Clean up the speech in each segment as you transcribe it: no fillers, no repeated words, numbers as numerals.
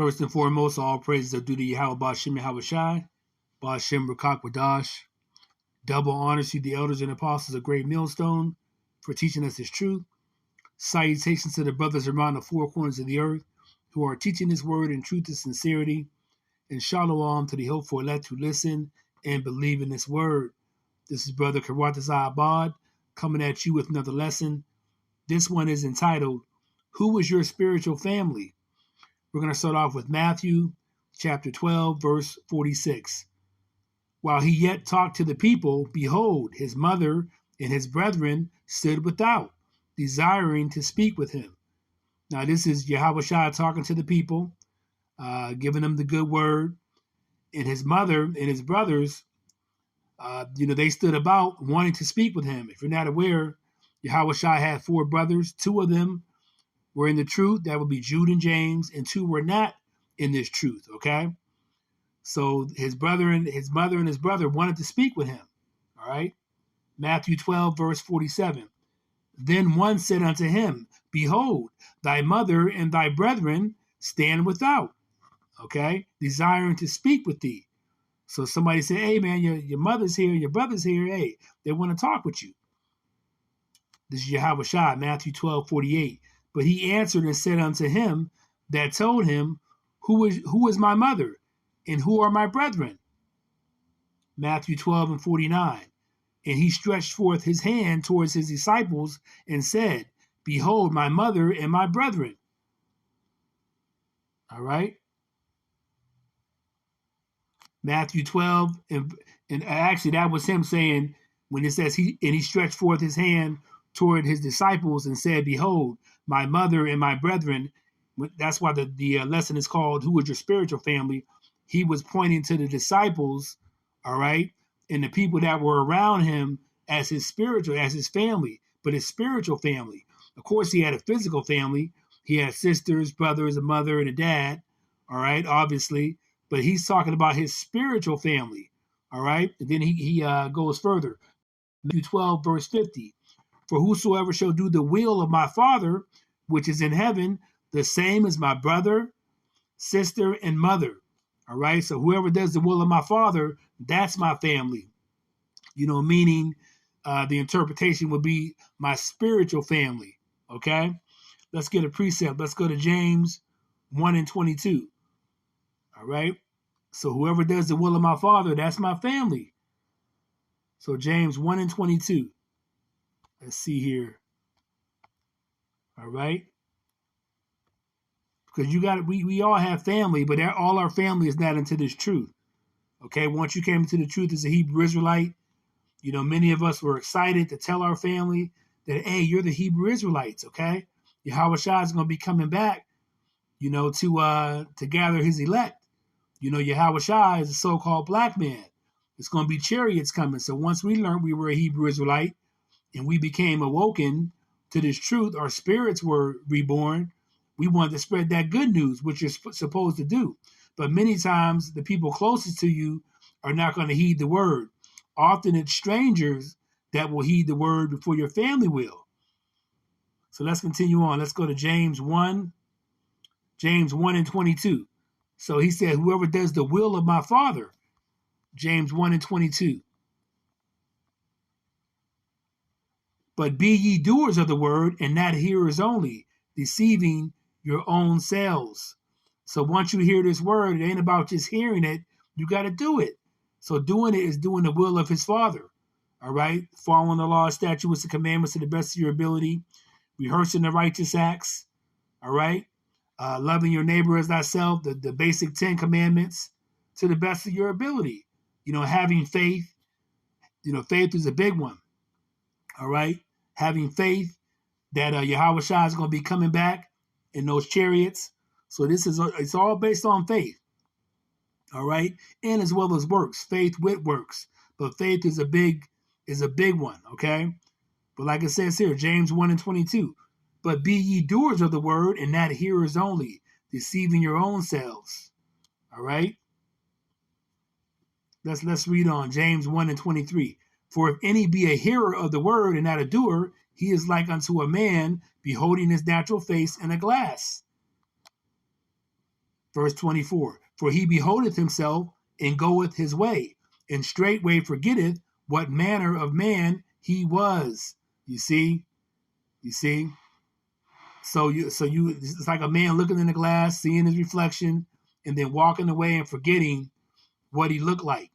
First and foremost, all praises are due to Yahweh Ba'Shem Yahweh Shai, Ba'Shem Rakak Wadash. Double honors to the elders and apostles of Great Millstone for teaching us his truth. Salutations to the brothers around the four corners of the earth who are teaching his word in truth and sincerity. And shalom to the hopeful elect who listen and believe in this word. This is Brother Karatazah Abad coming at you with another lesson. This one is entitled, Who is Your Spiritual Family? We're going to start off with Matthew chapter 12, verse 46. While he yet talked to the people, behold, his mother and his brethren stood without, desiring to speak with him. Now, this is Yahweh Shai talking to the people, giving them the good word. And his mother and his brothers, they stood about wanting to speak with him. If you're not aware, Yahweh Shai had four brothers. Two of them were in the truth. That would be Jude and James. And two were not in this truth, okay? So his mother and his brother wanted to speak with him, all right? Matthew 12, verse 47. Then one said unto him, Behold, thy mother and thy brethren stand without, okay, desiring to speak with thee. So somebody said, hey, man, your mother's here, your brother's here. Hey, they want to talk with you. This is Yahweh Shai, Matthew 12, 48. But he answered and said unto him that told him, Who is my mother, and who are my brethren? Matthew 12 and 49. And he stretched forth his hand towards his disciples and said, Behold, my mother and my brethren. All right. Matthew 12, and actually that was him saying, when it says he stretched forth his hand toward his disciples and said, Behold, my mother and my brethren. That's why the lesson is called, Who is Your Spiritual Family? He was pointing to the disciples, all right, and the people that were around him as his family, but his spiritual family. Of course, he had a physical family. He had sisters, brothers, a mother, and a dad, all right, obviously. But he's talking about his spiritual family, all right? And then he goes further. Matthew 12, verse 50. For whosoever shall do the will of my Father, which is in heaven, the same as my brother, sister, and mother. All right? So whoever does the will of my Father, that's my family. Meaning the interpretation would be my spiritual family. Okay? Let's get a precept. Let's go to James 1 and 22. All right? So whoever does the will of my Father, that's my family. So James 1 and 22. Let's see here. All right? Because we all have family, but all our family is not into this truth. Okay? Once you came into the truth as a Hebrew Israelite, many of us were excited to tell our family that, hey, you're the Hebrew Israelites, okay? Yahweh Shai is going to be coming back, to gather his elect. Yahweh Shai is a so-called black man. It's going to be chariots coming. So once we learned we were a Hebrew Israelite and we became awoken to this truth, our spirits were reborn. We wanted to spread that good news, which you're supposed to do. But many times the people closest to you are not going to heed the word. Often it's strangers that will heed the word before your family will. So let's continue on. Let's go to James 1 and 22. So he said, whoever does the will of my Father, James 1 and 22. But be ye doers of the word and not hearers only, deceiving your own selves. So once you hear this word, it ain't about just hearing it. You got to do it. So doing it is doing the will of his Father. All right? Following the law, statutes, and commandments to the best of your ability. Rehearsing the righteous acts. All right? Loving your neighbor as thyself, the basic 10 commandments to the best of your ability. Having faith. Faith is a big one. All right? Having faith that Yahweh Shai is going to be coming back in those chariots. So it's all based on faith. All right? And as well as works. Faith with works. But faith is a big one, okay? But like it says here, James 1 and 22. But be ye doers of the word and not hearers only, deceiving your own selves. All right? Let's read on. James 1 and 23. For if any be a hearer of the word and not a doer, he is like unto a man beholding his natural face in a glass. Verse 24, for he beholdeth himself and goeth his way, and straightway forgetteth what manner of man he was. You see? You see? So it's like a man looking in the glass, seeing his reflection, and then walking away and forgetting what he looked like.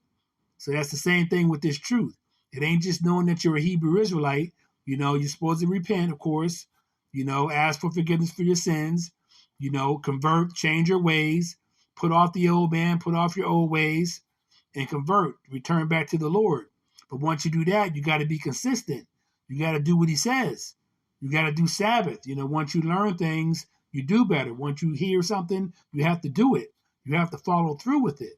So that's the same thing with this truth. It ain't just knowing that you're a Hebrew Israelite. You're supposed to repent, of course. Ask for forgiveness for your sins. Convert, change your ways, put off the old man, put off your old ways, and convert, return back to the Lord. But once you do that, you got to be consistent. You got to do what he says. You got to do Sabbath. Once you learn things, you do better. Once you hear something, you have to do it. You have to follow through with it.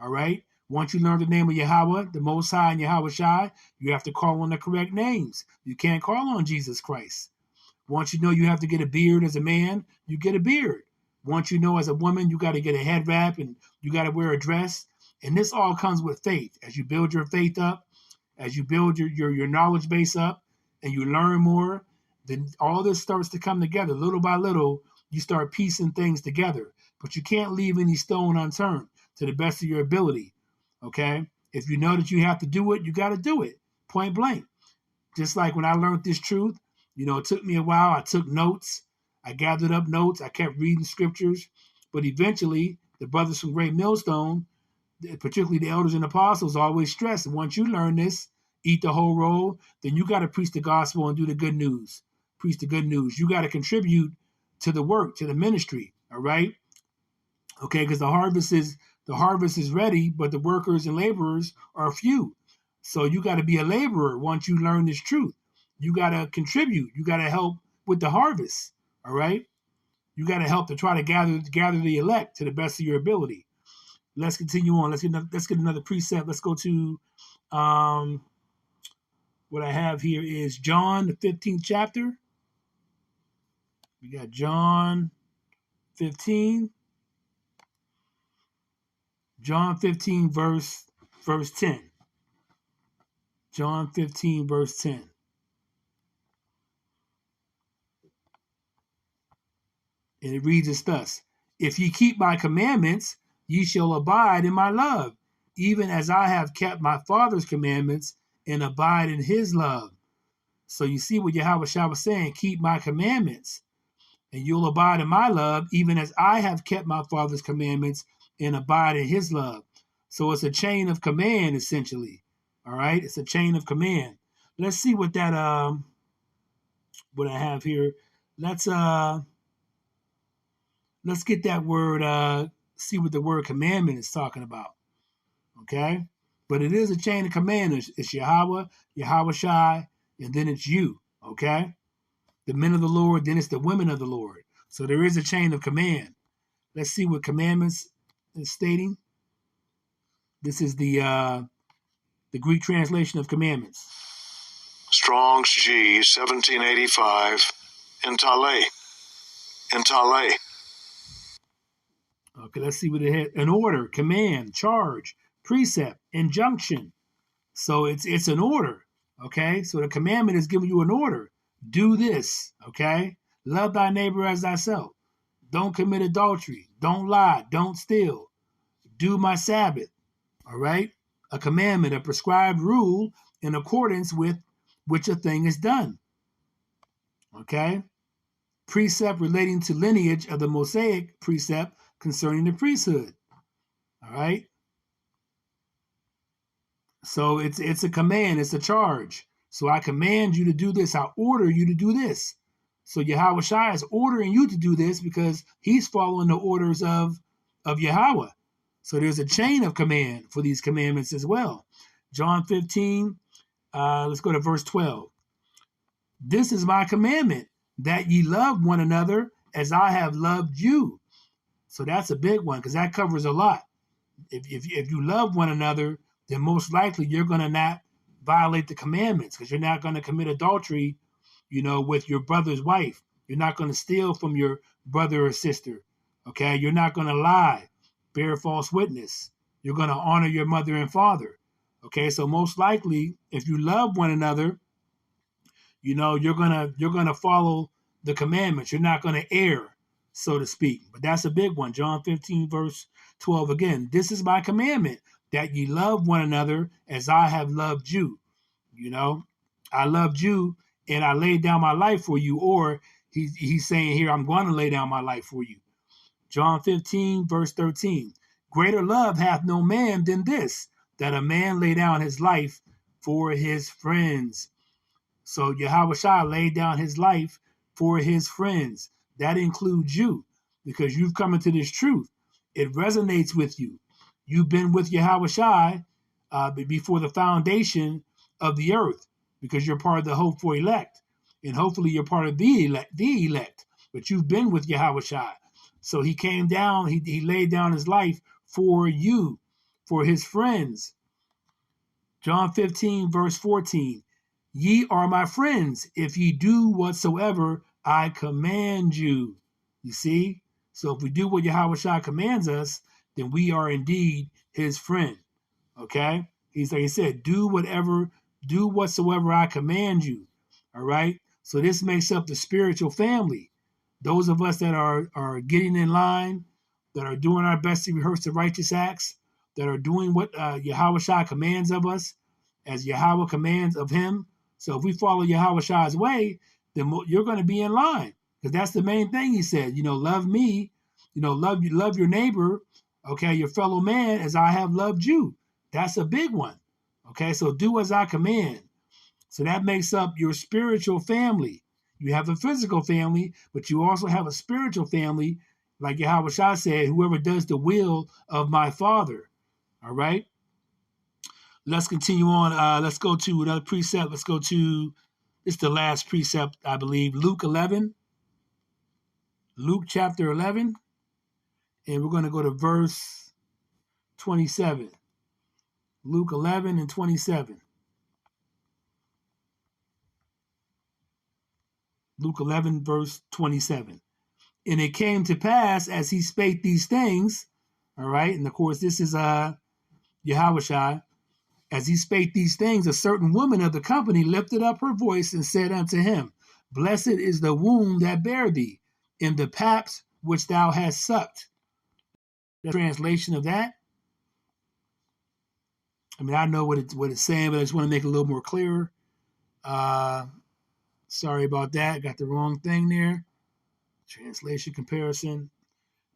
All right? Once you learn the name of Yahweh, the Most High, and Yahweh Shai, you have to call on the correct names. You can't call on Jesus Christ. Once you know you have to get a beard as a man, you get a beard. Once you know as a woman, you got to get a head wrap and you got to wear a dress. And this all comes with faith. As you build your faith up, as you build your knowledge base up, and you learn more, then all this starts to come together. Little by little, you start piecing things together. But you can't leave any stone unturned to the best of your ability. Okay? If you know that you have to do it, you got to do it. Point blank. Just like when I learned this truth, it took me a while. I took notes. I gathered up notes. I kept reading scriptures. But eventually, the brothers from Great Millstone, particularly the elders and apostles, always stress, once you learn this, eat the whole roll, then you got to preach the gospel and do the good news. Preach the good news. You got to contribute to the work, to the ministry. All right? Okay, because the harvest is ready, but the workers and laborers are few. So you got to be a laborer once you learn this truth. You got to contribute. You got to help with the harvest. All right? You got to help to try to gather the elect to the best of your ability. Let's continue on. Let's get another precept. Let's go to what I have here is John, the 15th chapter. We got John 15. John 15, verse 10. John 15, verse 10. And it reads as thus: If ye keep my commandments, ye shall abide in my love, even as I have kept my Father's commandments and abide in his love. So you see what Yahweh Shah was saying, keep my commandments, and you'll abide in my love, even as I have kept my Father's commandments and abide in his love. So it's a chain of command, essentially. All right? It's a chain of command. Let's see what that what I have here. Let's get that word, see what the word commandment is talking about. Okay? But it is a chain of command. It's Yahweh, Yahweh Shai, and then it's you. Okay? The men of the Lord, then it's the women of the Lord. So there is a chain of command. Let's see what commandments is stating. This is the Greek translation of commandments. Strong's G 1785. Entale. Okay, let's see what it had. An order, command, charge, precept, injunction. So it's an order. Okay, so the commandment is giving you an order. Do this. Okay, love thy neighbor as thyself. Don't commit adultery. Don't lie. Don't steal. Do my Sabbath. All right, a commandment, a prescribed rule in accordance with which a thing is done. Okay, precept relating to lineage of the Mosaic precept concerning the priesthood. All right. So it's a command, it's a charge. So I command you to do this. I order you to do this. So Yahweh Shai is ordering you to do this because he's following the orders of Yahweh. So there's a chain of command for these commandments as well. John 15, let's go to verse 12. This is my commandment, that ye love one another as I have loved you. So that's a big one because that covers a lot. If you love one another, then most likely you're going to not violate the commandments because you're not going to commit adultery, with your brother's wife. You're not going to steal from your brother or sister. Okay, you're not going to lie, bear false witness. You're going to honor your mother and father. Okay, so most likely, if you love one another, you're gonna follow the commandments. You're not going to err. so to speak. But that's a big one. John 15, verse 12 again. This is my commandment, that ye love one another as I have loved you. You know, I loved you and I laid down my life for you. Or he's saying here, I'm going to lay down my life for you. John 15, verse 13. Greater love hath no man than this, that a man lay down his life for his friends. So Yahushua laid down his life for his friends. That includes you, because you've come into this truth. It resonates with you. You've been with Yahushua before the foundation of the earth, because you're part of the hope for elect. And hopefully you're part of the elect. But you've been with Yahushua. So he came down, he laid down his life for you, for his friends. John 15, verse 14. Ye are my friends, if ye do whatsoever I command you. You see? So if we do what Yahushua commands us, then we are indeed his friend. Okay? He's like he said, do whatsoever I command you. All right? So this makes up the spiritual family. Those of us that are getting in line, that are doing our best to rehearse the righteous acts, that are doing what Yahushua commands of us, as Yahweh commands of him. So if we follow Yahushua's way, then you're going to be in line, because that's the main thing he said. Love me, love your neighbor, okay, your fellow man as I have loved you. That's a big one. Okay, so do as I command. So that makes up your spiritual family. You have a physical family, but you also have a spiritual family, like Yahushua said, whoever does the will of my Father. All right? Let's continue on. Let's go to another precept. Let's go to, this is the last precept, I believe, Luke 11. Luke chapter 11. And we're going to go to verse 27. Luke 11 and 27. Luke 11, verse 27. And it came to pass as he spake these things, all right, and of course this is Yahushua, as he spake these things, a certain woman of the company lifted up her voice and said unto him, Blessed is the womb that bare thee, and the paps which thou hast sucked. The translation of that. I mean, I know what it's saying, but I just want to make it a little more clearer. Sorry about that. Got the wrong thing there. Translation comparison.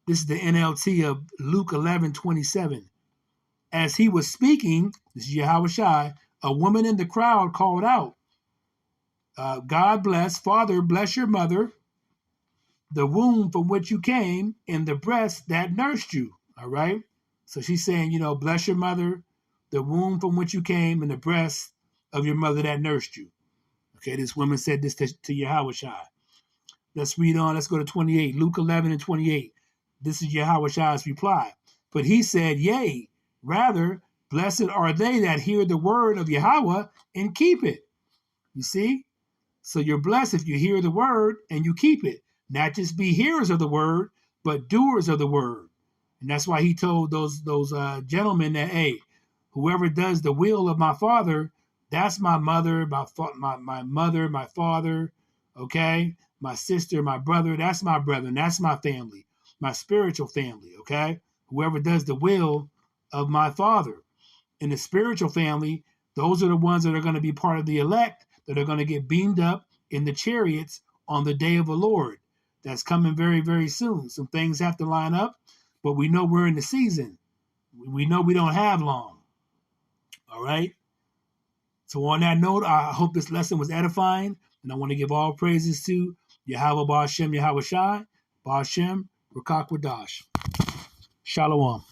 This is the NLT of Luke 11:27. As he was speaking, this is Yahushua, a woman in the crowd called out, God bless, Father, bless your mother, the womb from which you came, and the breast that nursed you. All right? So she's saying, bless your mother, the womb from which you came, and the breast of your mother that nursed you. Okay, this woman said this to Yahushua. Let's read on. Let's go to 28. Luke 11 and 28. This is Yahushua's reply. But he said, Yea, rather, blessed are they that hear the word of Yahweh and keep it. You see? So you're blessed if you hear the word and you keep it. Not just be hearers of the word, but doers of the word. And that's why he told those gentlemen that, hey, whoever does the will of my Father, that's my mother, my mother, my father, okay? My sister, my brother, that's my brethren, that's my family, my spiritual family, okay? Whoever does the will of my Father. In the spiritual family, those are the ones that are going to be part of the elect, that are going to get beamed up in the chariots on the day of the Lord. That's coming very, very soon. Some things have to line up, but we know we're in the season. We know we don't have long. All right? So on that note, I hope this lesson was edifying, and I want to give all praises to Yahweh Ba'ashem Yahushai, Ba'ashem Rakak Wadash. Shalom.